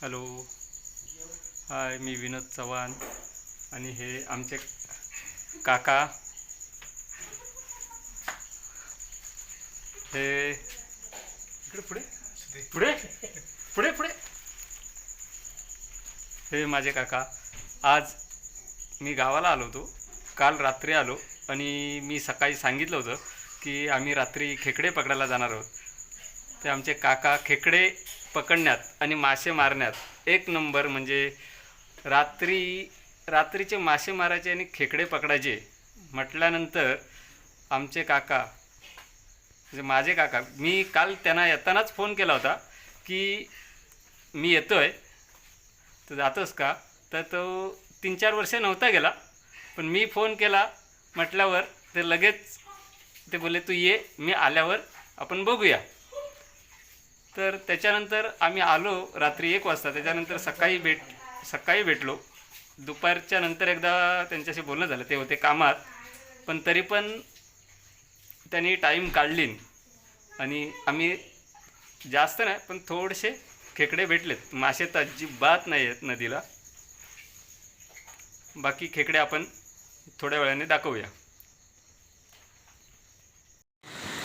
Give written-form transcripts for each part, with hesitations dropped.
Hello, हाय, मी विनोद चव्हाण आणि हे आमचे काका. हे इकडे पुढे पुढे पुढे पुढे हे माझे काका. आज मी गावाला आलो होतो, काल रात्री आलो आणि मी सकाळी सांगितलं होतं की आम्ही रात्री खेकडे पकडायला जाणार आहोत. ते आमचे काका खेकडे पकडण्यात आणि मासे मारण्यात एक नंबर. म्हणजे रात्रीचे मासे मारायचे आणि खेकडे पकडायचे म्हटल्यानंतर आमचे काका म्हणजे माझे काका, मी काल त्यांना येतानाच फोन केला होता की मी येतो आहे, तर जातोस का. तर तो 3-4 वर्ष नव्हता गेला, पण मी फोन केला म्हटल्यावर ते लगेच ते बोलले तू ये, मी आल्यावर आपण बघूया. तर त्याच्यानंतर आम्ही आलो रात्री 1 वाजता. त्याच्यानंतर सकाळी भेटलो. दुपारच्या नंतर एकदा त्यांच्याशी बोलणं झालं, ते होते कामात, पण तरी पण त्यांनी टाईम काढली आणि आम्ही जास्त नाही पण थोडेसे खेकडे भेटलेत. मासे तर अजिबात नाही आहेत नदीला. बाकी खेकडे आपण थोड्या वेळाने दाखवूया.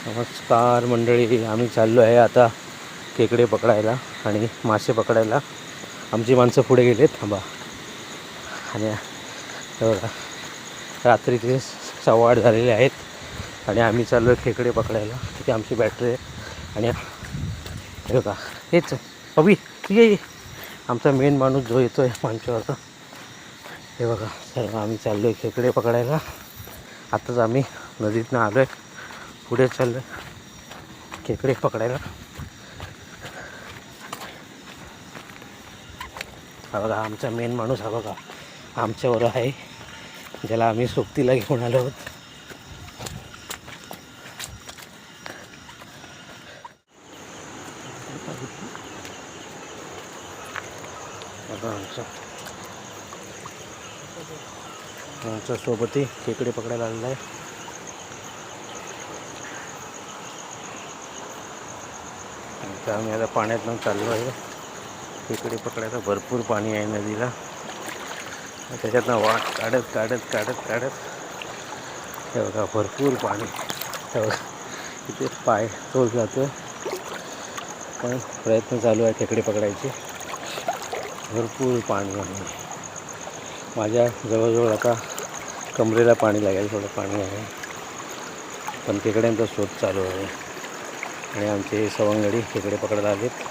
नमस्कार मंडळी, आम्ही चाललो आहे आता खेकडे पकडायला आणि मासे पकडायला. आमची माणसं पुढे गेलेत, थांबा. आणि बघा, रात्रीचे 8:15 झालेले आहेत आणि आम्ही चाललो आहे खेकडे पकडायला. तिथे आमची बॅटरी आहे आणि हे बघा, हेच अभि ये, आमचा मेन माणूस जो येतो आहे मंचावरचा. हे बघा, सर्व आम्ही चाललो आहे खेकडे पकडायला. आताच आम्ही नदीतनं आलो आहे, पुढे चाललो आहे खेकडे पकडायला. हा बघा, आमचा मेन माणूस हा बघा आमच्यावर आहे, ज्याला आम्ही सोबतीला घेऊन आलो आहोत. आमच्या सोबतही खेकडे पकडायला आलेला आहे. आता आम्ही आता पाण्यातून चाललो आहे खेकडे पकडायला. भरपूर पाणी आहे नदीला, त्याच्यातनं वाट काढत हे बघा भरपूर पाणी. हे बघा तिथे पाय तोल जातो, पण प्रयत्न चालू आहे खेकडे पकडायचे. भरपूर पाणी आहे. माझ्या जवळजवळ आता कमरेला पाणी लागेल, थोडं पाणी आहे, पण खेकड्यांचा शोध चालू आहे. आणि आमचे सवंगडी खेकडे पकडायला आलेत.